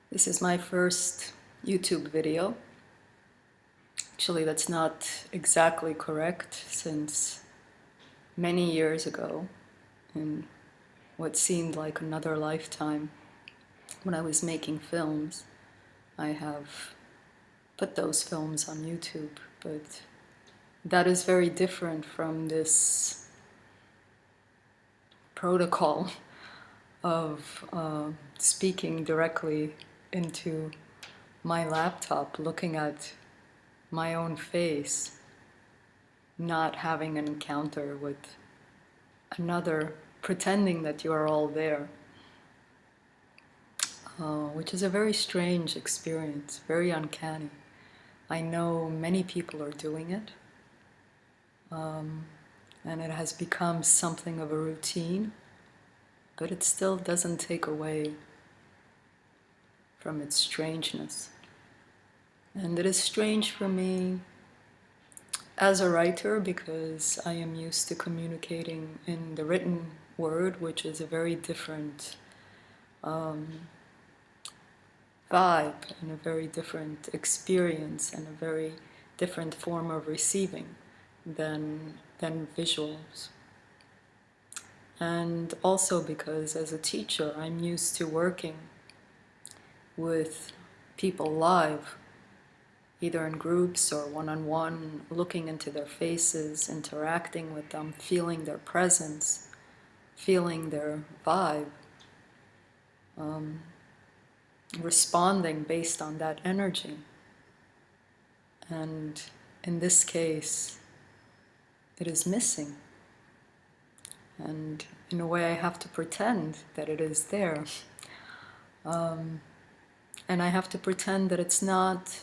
This is my first YouTube video. Actually, that's not exactly correct, since many years ago, in what seemed like another lifetime, when I was making films, I have put those films on YouTube, but that is very different from this protocol of speaking directly into my laptop, looking at my own face, not having an encounter with another, pretending that you are all there, which is a very strange experience, very uncanny. I know many people are doing it, and it has become something of a routine, but it still doesn't take away from its strangeness. And it is strange for me as a writer because I am used to communicating in the written word, which is a very different vibe and a very different experience and a very different form of receiving than visuals. And also because as a teacher, I'm used to working with people live, either in groups or one-on-one, looking into their faces, interacting with them, feeling their presence, feeling their vibe, responding based on that energy. And in this case, it is missing. And in a way, I have to pretend that it is there. And I have to pretend that it's not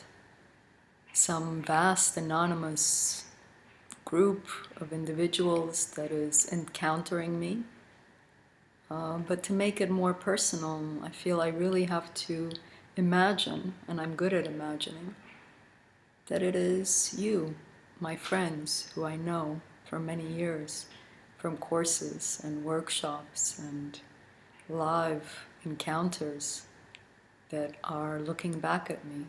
some vast anonymous group of individuals that is encountering me. But to make it more personal, I feel I really have to imagine, and I'm good at imagining, that it is you, my friends, who I know for many years, from courses and workshops and live encounters, that are looking back at me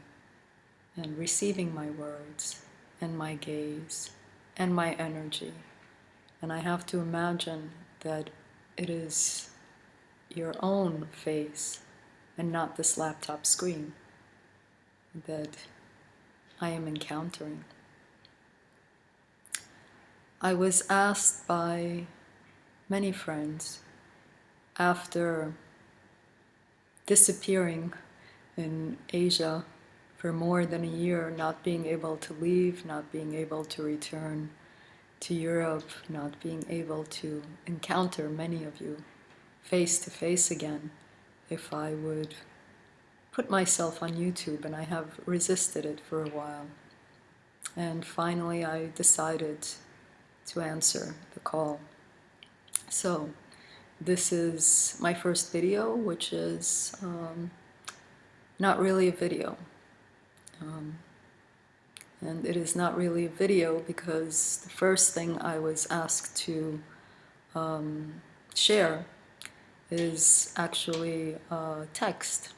and receiving my words and my gaze and my energy. And I have to imagine that it is your own face and not this laptop screen that I am encountering. I was asked by many friends, after disappearing in Asia for more than a year, not being able to leave, not being able to return to Europe, not being able to encounter many of you face to face again, if I would put myself on YouTube, and I have resisted it for a while. And finally I decided to answer the call. So this is my first video, which is not really a video. And it is not really a video because the first thing I was asked to share is actually text,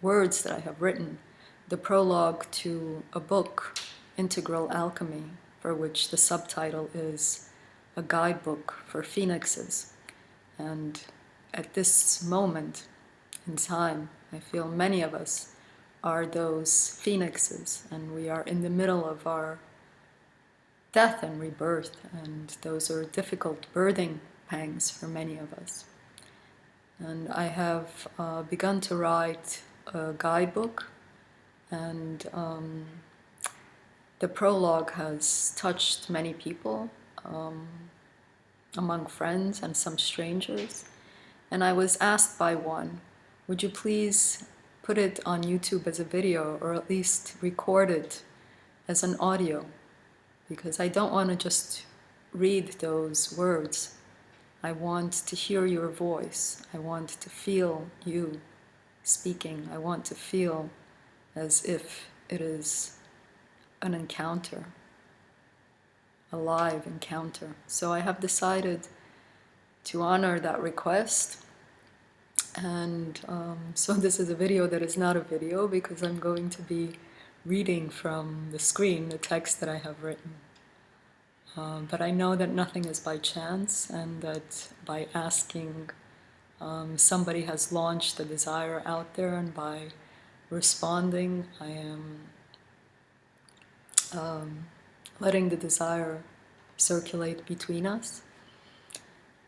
words that I have written, the prologue to a book, Integral Alchemy, for which the subtitle is A Guidebook for Phoenixes. And at this moment in time, I feel many of us are those phoenixes, and we are in the middle of our death and rebirth, and those are difficult birthing pangs for many of us. And I have begun to write a guidebook, and the prologue has touched many people, among friends and some strangers. And I was asked by one, would you please put it on YouTube as a video, or at least record it as an audio? Because I don't want to just read those words. I want to hear your voice. I want to feel you speaking. I want to feel as if it is an encounter, a live encounter. So I have decided to honor that request And so this is a video that is not a video because I'm going to be reading from the screen the text that I have written. But I know that nothing is by chance, and that by asking, somebody has launched the desire out there, and by responding, I am letting the desire circulate between us.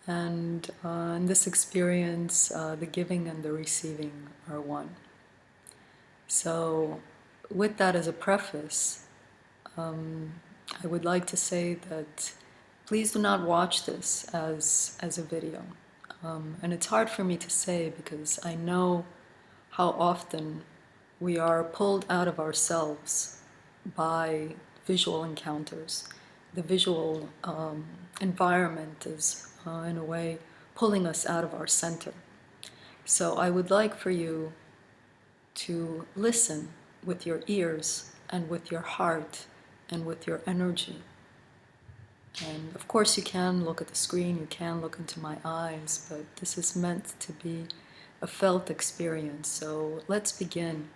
And in this experience, the giving and the receiving are one. So, with that as a preface, I would like to say that please do not watch this as a video. And it's hard for me to say because I know how often we are pulled out of ourselves by visual encounters. The visual environment is, in a way, pulling us out of our center. So I would like for you to listen with your ears and with your heart and with your energy. And of course you can look at the screen, you can look into my eyes, but this is meant to be a felt experience. So let's begin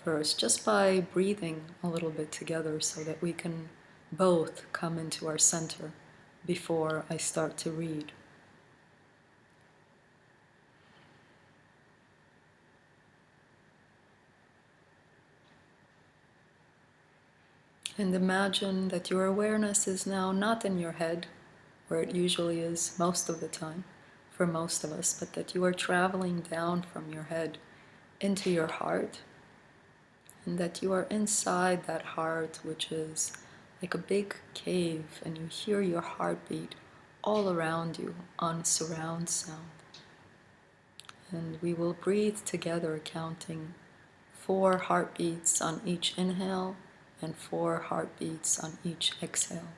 first just by breathing a little bit together so that we can both come into our center before I start to read. And imagine that your awareness is now not in your head, where it usually is most of the time for most of us, but that you are traveling down from your head into your heart, and that you are inside that heart, which is like a big cave, and you hear your heartbeat all around you on surround sound. And we will breathe together, counting 4 heartbeats on each inhale and 4 heartbeats on each exhale.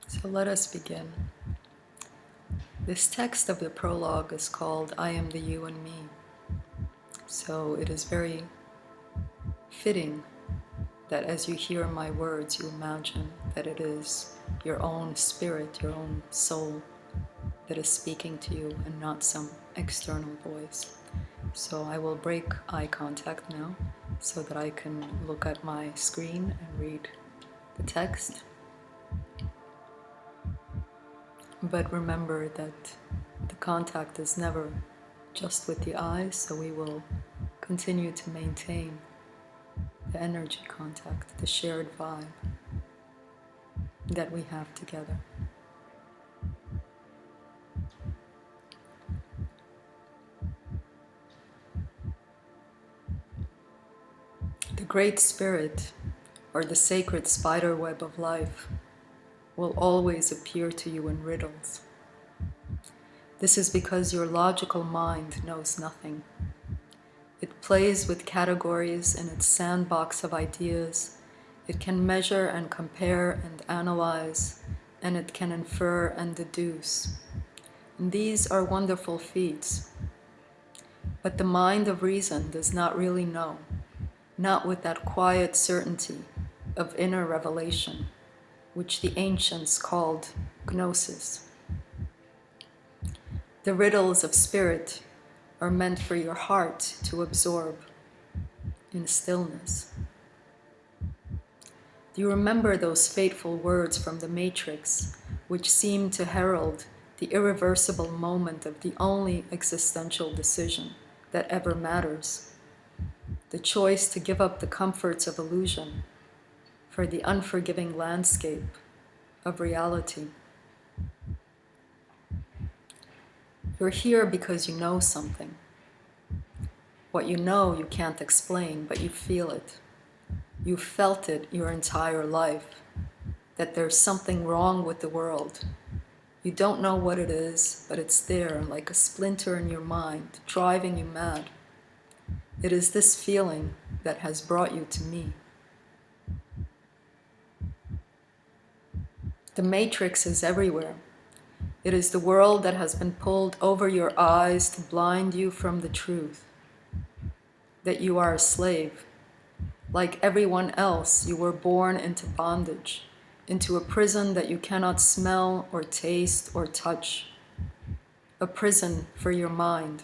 So let us begin. This text of the prologue is called I Am the You and Me. So it is very fitting that as you hear my words, you imagine that it is your own spirit, your own soul that is speaking to you and not some external voice. So I will break eye contact now so that I can look at my screen and read the text. But remember that the contact is never just with the eyes, so we will continue to maintain the energy contact, the shared vibe that we have together. The Great Spirit, or the sacred spiderweb of life, will always appear to you in riddles. This is because your logical mind knows nothing. It plays with categories in its sandbox of ideas. It can measure and compare and analyze, and it can infer and deduce. And these are wonderful feats. But the mind of reason does not really know, not with that quiet certainty of inner revelation, which the ancients called gnosis. The riddles of spirit are meant for your heart to absorb in stillness. Do you remember those fateful words from the Matrix, which seem to herald the irreversible moment of the only existential decision that ever matters? The choice to give up the comforts of illusion for the unforgiving landscape of reality. You're here because you know something. What you know you can't explain, but you feel it. You felt it your entire life, that there's something wrong with the world. You don't know what it is, but it's there like a splinter in your mind, driving you mad. It is this feeling that has brought you to me. The matrix is everywhere. It is the world that has been pulled over your eyes to blind you from the truth, that you are a slave. Like everyone else, you were born into bondage, into a prison that you cannot smell or taste or touch, a prison for your mind.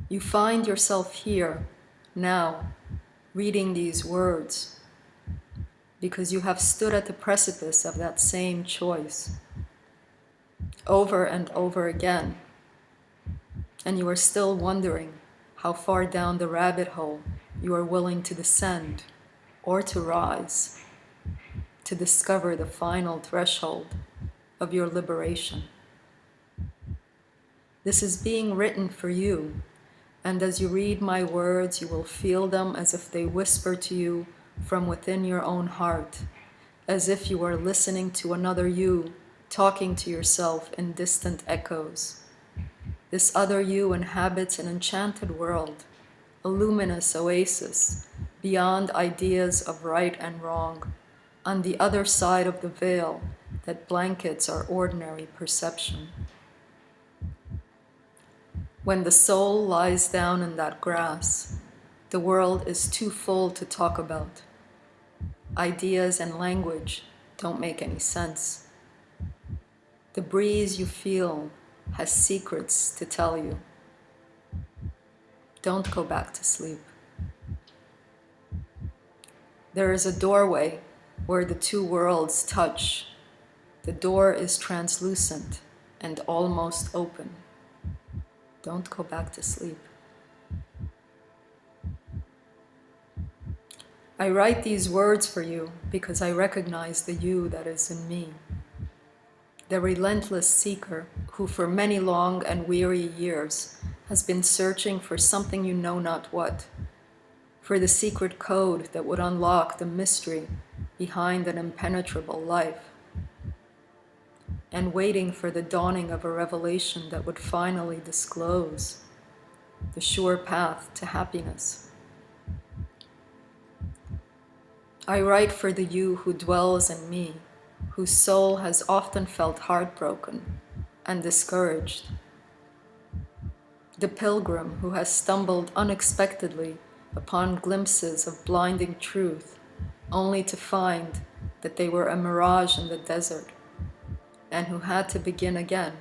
You find yourself here, now, reading these words, because you have stood at the precipice of that same choice, over and over again, and you are still wondering how far down the rabbit hole you are willing to descend or to rise, to discover the final threshold of your liberation. This is being written for you, and as you read my words, you will feel them as if they whisper to you from within your own heart, as if you are listening to another you talking to yourself in distant echoes. This other you inhabits an enchanted world, a luminous oasis, beyond ideas of right and wrong, on the other side of the veil that blankets our ordinary perception. When the soul lies down in that grass, the world is too full to talk about. Ideas and language don't make any sense. The breeze you feel has secrets to tell you. Don't go back to sleep. There is a doorway where the two worlds touch. The door is translucent and almost open. Don't go back to sleep. I write these words for you because I recognize the you that is in me. The relentless seeker who for many long and weary years has been searching for something you know not what, for the secret code that would unlock the mystery behind an impenetrable life, and waiting for the dawning of a revelation that would finally disclose the sure path to happiness. I write for the you who dwells in me, whose soul has often felt heartbroken and discouraged. The pilgrim who has stumbled unexpectedly upon glimpses of blinding truth, only to find that they were a mirage in the desert, and who had to begin again,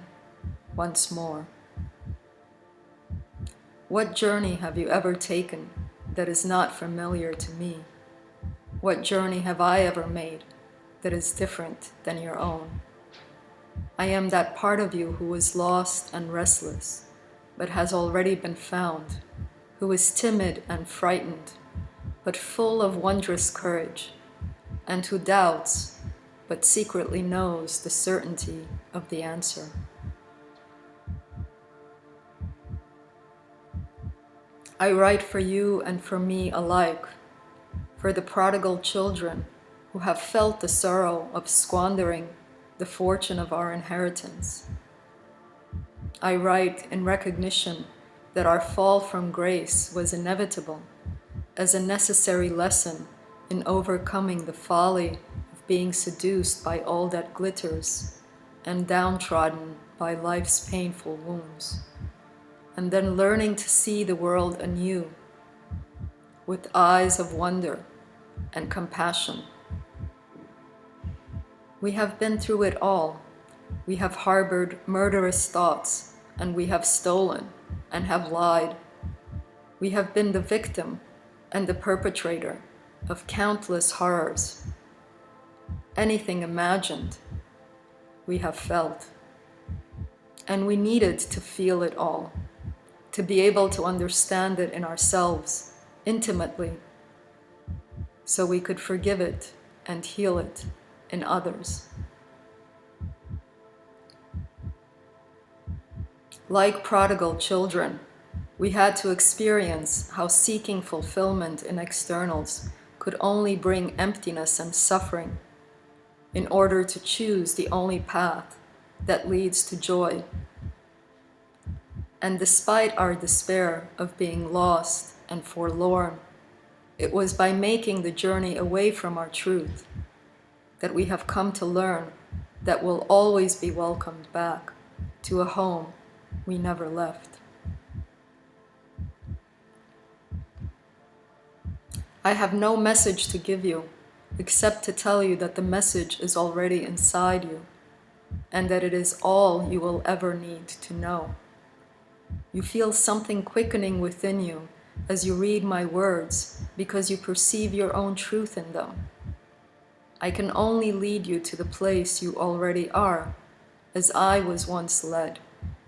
once more. What journey have you ever taken that is not familiar to me? What journey have I ever made that is different than your own? I am that part of you who is lost and restless, but has already been found, who is timid and frightened, but full of wondrous courage, and who doubts, but secretly knows the certainty of the answer. I write for you and for me alike, for the prodigal children who have felt the sorrow of squandering the fortune of our inheritance. I write in recognition that our fall from grace was inevitable, as a necessary lesson in overcoming the folly of being seduced by all that glitters and downtrodden by life's painful wounds, and then learning to see the world anew with eyes of wonder and compassion. We have been through it all. We have harbored murderous thoughts, and we have stolen and have lied. We have been the victim and the perpetrator of countless horrors. Anything imagined, we have felt. And we needed to feel it all, to be able to understand it in ourselves intimately, so we could forgive it and heal it in others. Like prodigal children, we had to experience how seeking fulfillment in externals could only bring emptiness and suffering in order to choose the only path that leads to joy. And despite our despair of being lost and forlorn, it was by making the journey away from our truth that we have come to learn that we'll always be welcomed back to a home we never left. I have no message to give you except to tell you that the message is already inside you and that it is all you will ever need to know. You feel something quickening within you as you read my words because you perceive your own truth in them. I can only lead you to the place you already are, as I was once led,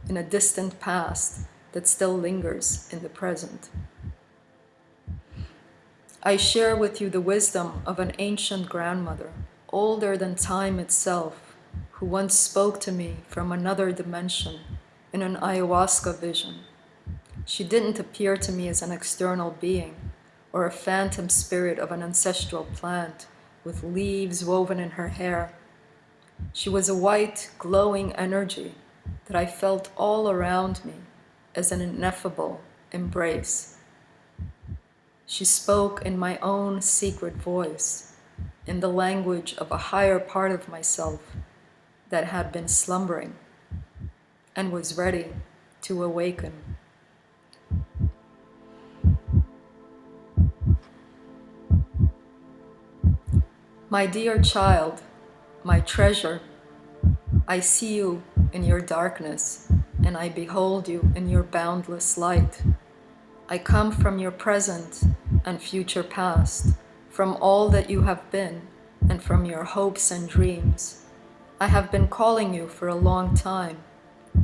in a distant past that still lingers in the present. I share with you the wisdom of an ancient grandmother, older than time itself, who once spoke to me from another dimension in an ayahuasca vision. She didn't appear to me as an external being or a phantom spirit of an ancestral plant with leaves woven in her hair. She was a white, glowing energy that I felt all around me as an ineffable embrace. She spoke in my own secret voice, in the language of a higher part of myself that had been slumbering and was ready to awaken. My dear child, my treasure, I see you in your darkness, and I behold you in your boundless light. I come from your present and future past, from all that you have been, and from your hopes and dreams. I have been calling you for a long time,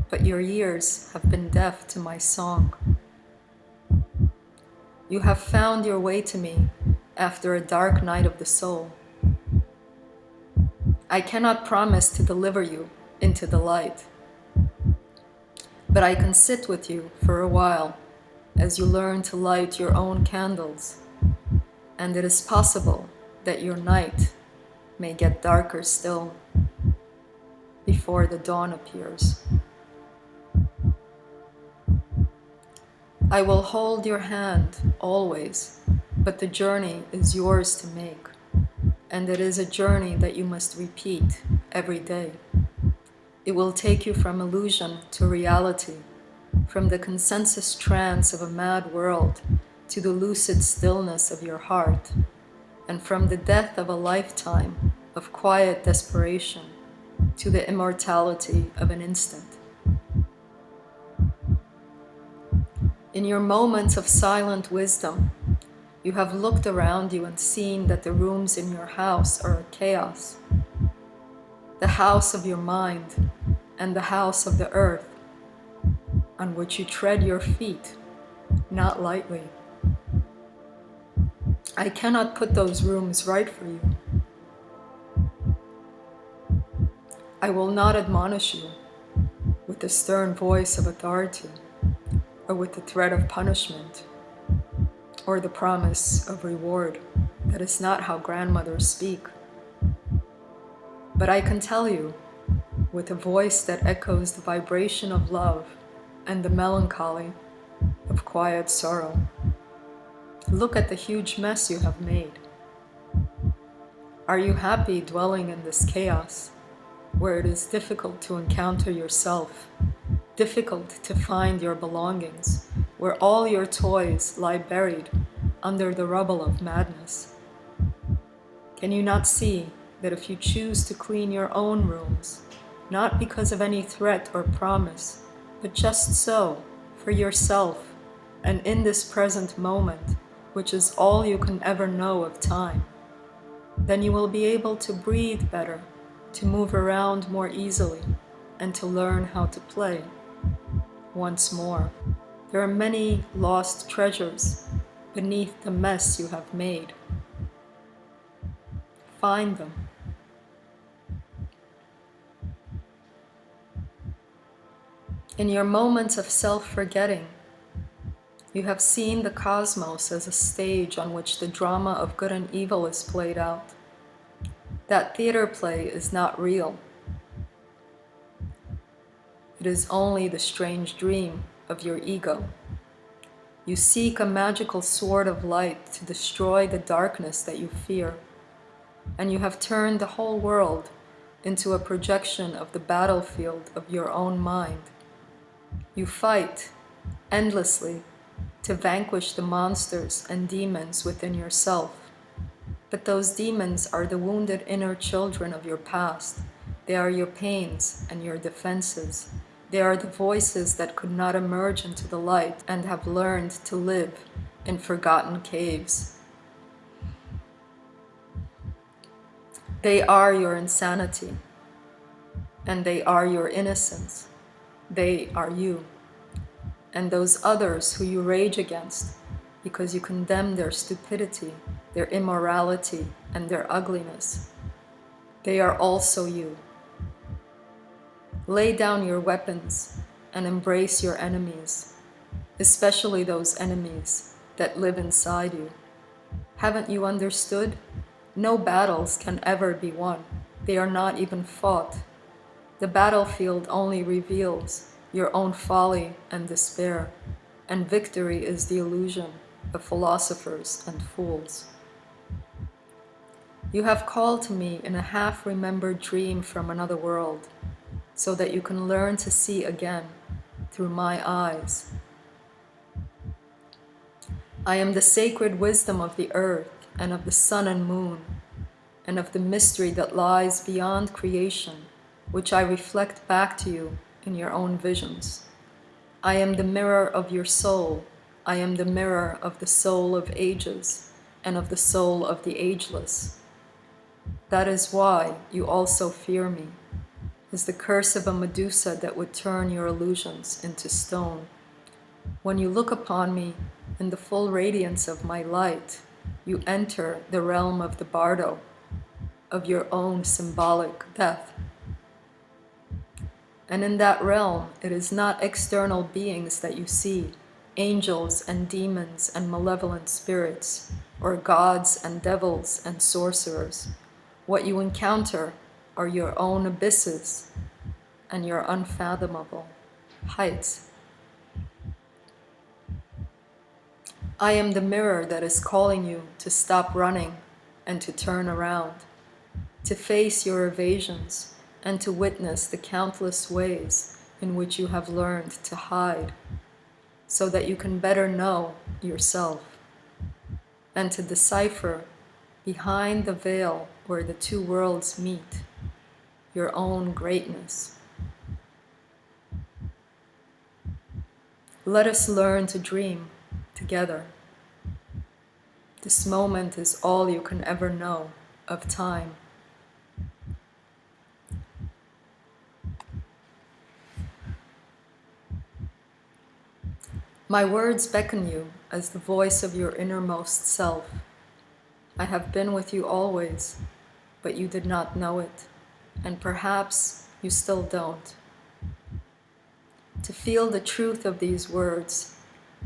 but your ears have been deaf to my song. You have found your way to me after a dark night of the soul. I cannot promise to deliver you into the light, but I can sit with you for a while as you learn to light your own candles, and it is possible that your night may get darker still before the dawn appears. I will hold your hand always, but the journey is yours to make, and it is a journey that you must repeat every day. It will take you from illusion to reality, from the consensus trance of a mad world to the lucid stillness of your heart, and from the death of a lifetime of quiet desperation to the immortality of an instant. In your moments of silent wisdom, you have looked around you and seen that the rooms in your house are a chaos. The house of your mind and the house of the earth, on which you tread your feet, not lightly. I cannot put those rooms right for you. I will not admonish you with the stern voice of authority, or with the threat of punishment, or the promise of reward. That is not how grandmothers speak. But I can tell you, with a voice that echoes the vibration of love and the melancholy of quiet sorrow, look at the huge mess you have made. Are you happy dwelling in this chaos, where it is difficult to encounter yourself, difficult to find your belongings, where all your toys lie buried under the rubble of madness? Can you not see that if you choose to clean your own rooms, not because of any threat or promise, but just so, for yourself, and in this present moment, which is all you can ever know of time, then you will be able to breathe better, to move around more easily, and to learn how to play once more. There are many lost treasures beneath the mess you have made. Find them. In your moments of self-forgetting, you have seen the cosmos as a stage on which the drama of good and evil is played out. That theater play is not real. It is only the strange dream of your ego. You seek a magical sword of light to destroy the darkness that you fear, and you have turned the whole world into a projection of the battlefield of your own mind. You fight endlessly to vanquish the monsters and demons within yourself. But those demons are the wounded inner children of your past. They are your pains and your defenses. They are the voices that could not emerge into the light and have learned to live in forgotten caves. They are your insanity, and they are your innocence. They are you. And those others who you rage against because you condemn their stupidity, their immorality, and their ugliness, they are also you. Lay down your weapons and embrace your enemies, especially those enemies that live inside you. Haven't you understood? No battles can ever be won. They are not even fought. The battlefield only reveals your own folly and despair, and victory is the illusion of philosophers and fools. You have called to me in a half-remembered dream from another world, so that you can learn to see again through my eyes. I am the sacred wisdom of the earth and of the sun and moon, and of the mystery that lies beyond creation, which I reflect back to you in your own visions. I am the mirror of your soul. I am the mirror of the soul of ages and of the soul of the ageless. That is why you also fear me, is the curse of a Medusa that would turn your illusions into stone. When you look upon me in the full radiance of my light, you enter the realm of the bardo, of your own symbolic death. And in that realm, it is not external beings that you see, angels and demons and malevolent spirits, or gods and devils and sorcerers. What you encounter are your own abysses and your unfathomable heights. I am the mirror that is calling you to stop running and to turn around, to face your evasions and to witness the countless ways in which you have learned to hide, so that you can better know yourself, and to decipher behind the veil where the two worlds meet, your own greatness. Let us learn to dream together. This moment is all you can ever know of time. My words beckon you as the voice of your innermost self. I have been with you always, but you did not know it, and perhaps you still don't. To feel the truth of these words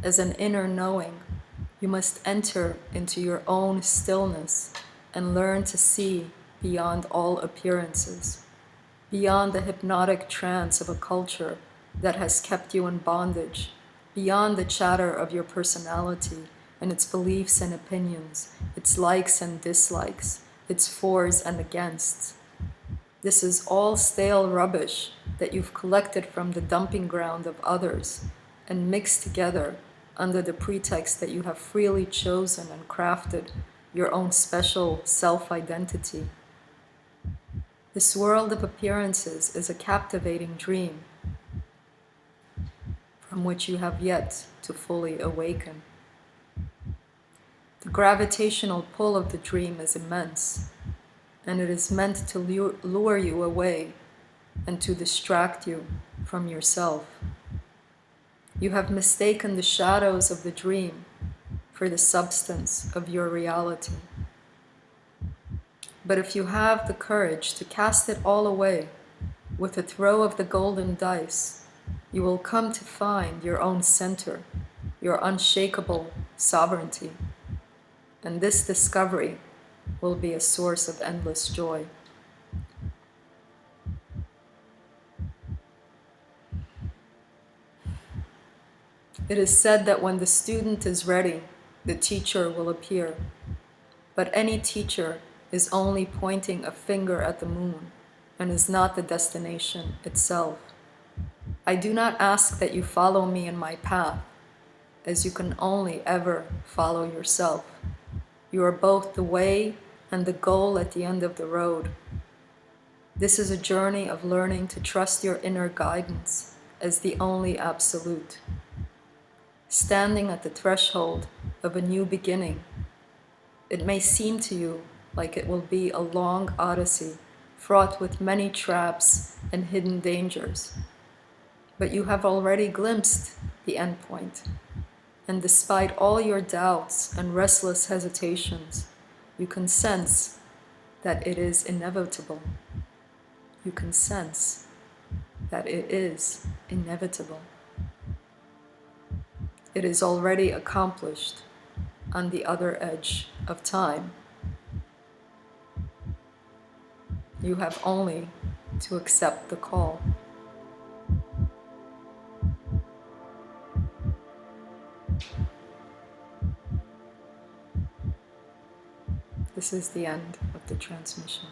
as an inner knowing, you must enter into your own stillness and learn to see beyond all appearances, beyond the hypnotic trance of a culture that has kept you in bondage, beyond the chatter of your personality and its beliefs and opinions, its likes and dislikes, its fors and againsts. This is all stale rubbish that you've collected from the dumping ground of others and mixed together under the pretext that you have freely chosen and crafted your own special self-identity. This world of appearances is a captivating dream from which you have yet to fully awaken. The gravitational pull of the dream is immense, and it is meant to lure you away and to distract you from yourself. You have mistaken the shadows of the dream for the substance of your reality. But if you have the courage to cast it all away with a throw of the golden dice, you will come to find your own center, your unshakable sovereignty. And this discovery will be a source of endless joy. It is said that when the student is ready, the teacher will appear. But any teacher is only pointing a finger at the moon and is not the destination itself. I do not ask that you follow me in my path, as you can only ever follow yourself. You are both the way and the goal at the end of the road. This is a journey of learning to trust your inner guidance as the only absolute. Standing at the threshold of a new beginning, it may seem to you like it will be a long odyssey fraught with many traps and hidden dangers. But you have already glimpsed the end point. And despite all your doubts and restless hesitations, you can sense that it is inevitable. You can sense that it is inevitable. It is already accomplished on the other edge of time. You have only to accept the call. This is the end of the transmission.